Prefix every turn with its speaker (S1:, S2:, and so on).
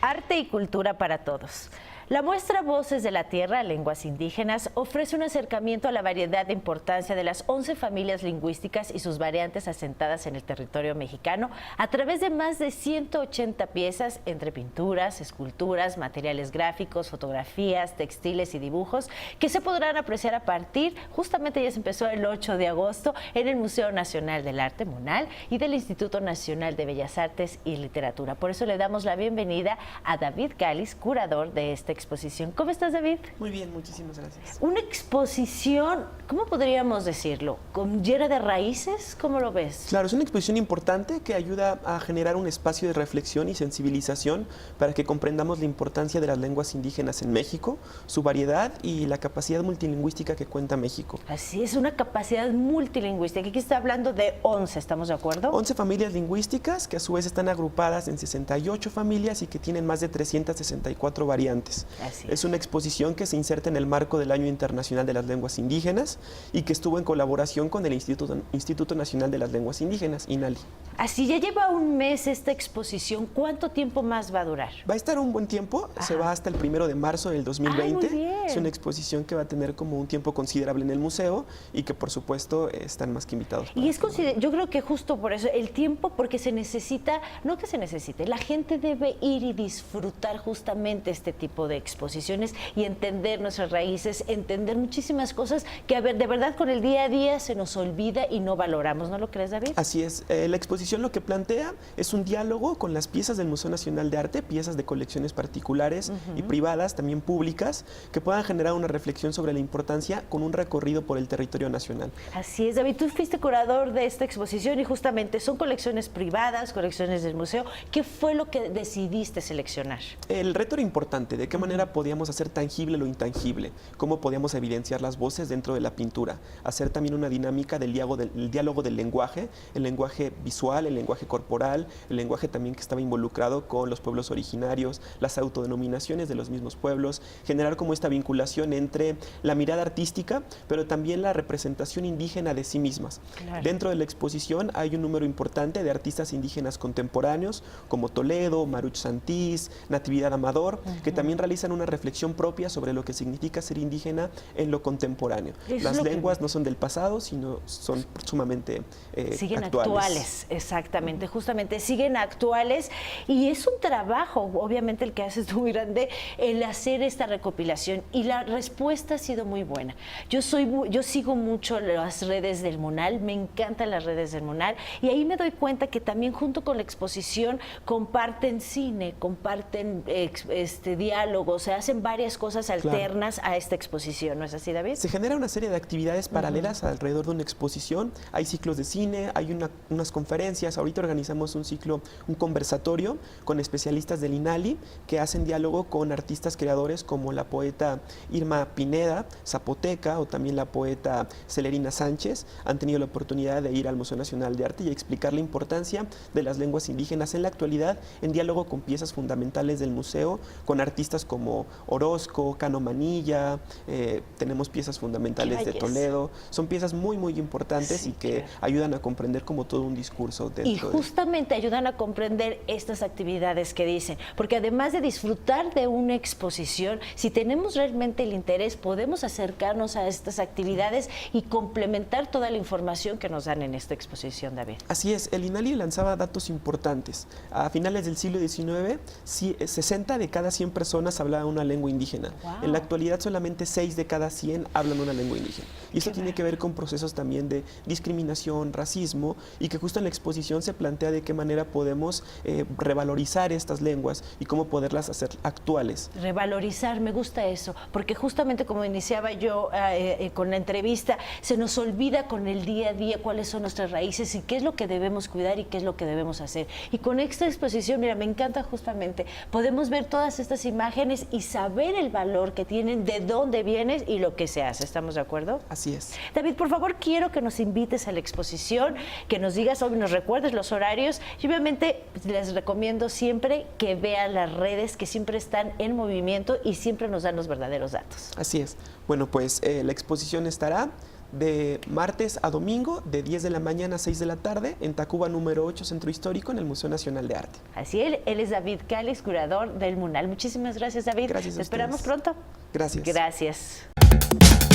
S1: Arte y cultura para todos. La muestra Voces de la Tierra, Lenguas Indígenas, ofrece un acercamiento a la variedad e importancia de las 11 familias lingüísticas y sus variantes asentadas en el territorio mexicano a través de más de 180 piezas entre pinturas, esculturas, materiales gráficos, fotografías, textiles y dibujos que se podrán apreciar a partir, justamente ya se empezó el 8 de agosto, en el Museo Nacional del Arte, MUNAL, y del Instituto Nacional de Bellas Artes y Literatura. Por eso le damos la bienvenida a David Cáliz, curador de esta exposición. ¿Cómo estás, David?
S2: Muy bien, muchísimas gracias.
S1: Una exposición, ¿cómo podríamos decirlo? ¿Llena de raíces? ¿Cómo lo ves?
S2: Claro, es una exposición importante que ayuda a generar un espacio de reflexión y sensibilización para que comprendamos la importancia de las lenguas indígenas en México, su variedad y la capacidad multilingüística que cuenta México.
S1: Así es, una capacidad multilingüística. Aquí está hablando de 11, ¿estamos de acuerdo?
S2: 11 familias lingüísticas que a su vez están agrupadas en 68 familias y que tienen más de 364 variantes. Es una exposición que se inserta en el marco del Año Internacional de las Lenguas Indígenas y que estuvo en colaboración con el Instituto Nacional de las Lenguas Indígenas, INALI.
S1: Así, ya lleva un mes esta exposición. ¿Cuánto tiempo más va a durar?
S2: Va a estar un buen tiempo, se va hasta el 1 de marzo del 2020.
S1: Muy bien.
S2: Es una exposición que va a tener como un tiempo considerable en el museo y que por supuesto están más que invitados.
S1: Y yo creo que justo por eso, el tiempo, porque se necesita, no que se necesite, la gente debe ir y disfrutar justamente este tipo de exposiciones y entender nuestras raíces, entender muchísimas cosas que, a ver, de verdad con el día a día se nos olvida y no valoramos, ¿no lo crees, David?
S2: Así es, la exposición lo que plantea es un diálogo con las piezas del Museo Nacional de Arte, piezas de colecciones particulares y privadas, también públicas, que puedan generar una reflexión sobre la importancia con un recorrido por el territorio nacional.
S1: Así es, David, tú fuiste curador de esta exposición y justamente son colecciones privadas, colecciones del museo. ¿Qué fue lo que decidiste seleccionar?
S2: El reto era importante, ¿de qué manera podíamos hacer tangible lo intangible? ¿Cómo podíamos evidenciar las voces dentro de la pintura? Hacer también una dinámica del diálogo del lenguaje, el lenguaje visual, el lenguaje corporal, el lenguaje también que estaba involucrado con los pueblos originarios, las autodenominaciones de los mismos pueblos, generar como esta vinculación entre la mirada artística, pero también la representación indígena de sí mismas.
S1: Claro.
S2: Dentro de la exposición hay un número importante de artistas indígenas contemporáneos, como Toledo, Maruch Santís, Natividad Amador, que también realizan una reflexión propia sobre lo que significa ser indígena en lo contemporáneo. Las lenguas no son del pasado, sino son sumamente
S1: siguen
S2: actuales.
S1: Exactamente, justamente siguen actuales, y es un trabajo, obviamente el que haces tú muy grande, el hacer esta recopilación, y la respuesta ha sido muy buena. Yo sigo mucho las redes del MUNAL, me encantan las redes del MUNAL, y ahí me doy cuenta que también junto con la exposición comparten cine, comparten diálogos, se hacen varias cosas alternas a esta exposición, ¿no es así, David?
S2: Se genera una serie de actividades paralelas alrededor de una exposición. Hay ciclos de cine, hay unas conferencias. Ahorita organizamos un conversatorio con especialistas del INALI que hacen diálogo con artistas creadores como la poeta Irma Pineda, zapoteca, o también la poeta Celerina Sánchez. Han tenido la oportunidad de ir al Museo Nacional de Arte y explicar la importancia de las lenguas indígenas en la actualidad, en diálogo con piezas fundamentales del museo, con artistas como Orozco, Cano Manilla, tenemos piezas fundamentales de Toledo. Son piezas muy, muy importantes y que ayudan a comprender como todo un discurso dentro.
S1: Y justamente ayudan a comprender estas actividades que dicen, porque además de disfrutar de una exposición, si tenemos realmente el interés, podemos acercarnos a estas actividades y complementar toda la información que nos dan en esta exposición, David.
S2: Así es, el INALI lanzaba datos importantes. A finales del siglo XIX, 60 de cada 100 personas hablaban una lengua indígena.
S1: Wow.
S2: En la actualidad solamente 6 de cada 100 hablan una lengua indígena. Y esto tiene que ver con procesos también de discriminación, racismo, y que justo en la exposición se plantea de qué manera podemos revalorizar estas lenguas y cómo poderlas hacer actuales.
S1: Revalorizar, me gusta eso, porque justamente como iniciaba yo con la entrevista, se nos olvida con el día a día cuáles son nuestras raíces y qué es lo que debemos cuidar y qué es lo que debemos hacer. Y con esta exposición, mira, me encanta justamente, podemos ver todas estas imágenes y saber el valor que tienen, de dónde vienes y lo que se hace. ¿Estamos de acuerdo?
S2: Así es.
S1: David, por favor, quiero que nos invites a la exposición, que nos digas, o nos recuerdes los horarios, y obviamente les recomiendo siempre que vean las redes, que siempre están en movimiento y siempre nos dan los verdaderos datos.
S2: Así es. Bueno, pues la exposición estará de martes a domingo, de 10 de la mañana a 6 de la tarde, en Tacuba número 8, Centro Histórico, en el Museo Nacional de Arte.
S1: Así él es David Calix, curador del MUNAL. Muchísimas gracias, David.
S2: Gracias a
S1: Te esperamos
S2: ustedes.
S1: pronto.
S2: Gracias.
S1: Gracias.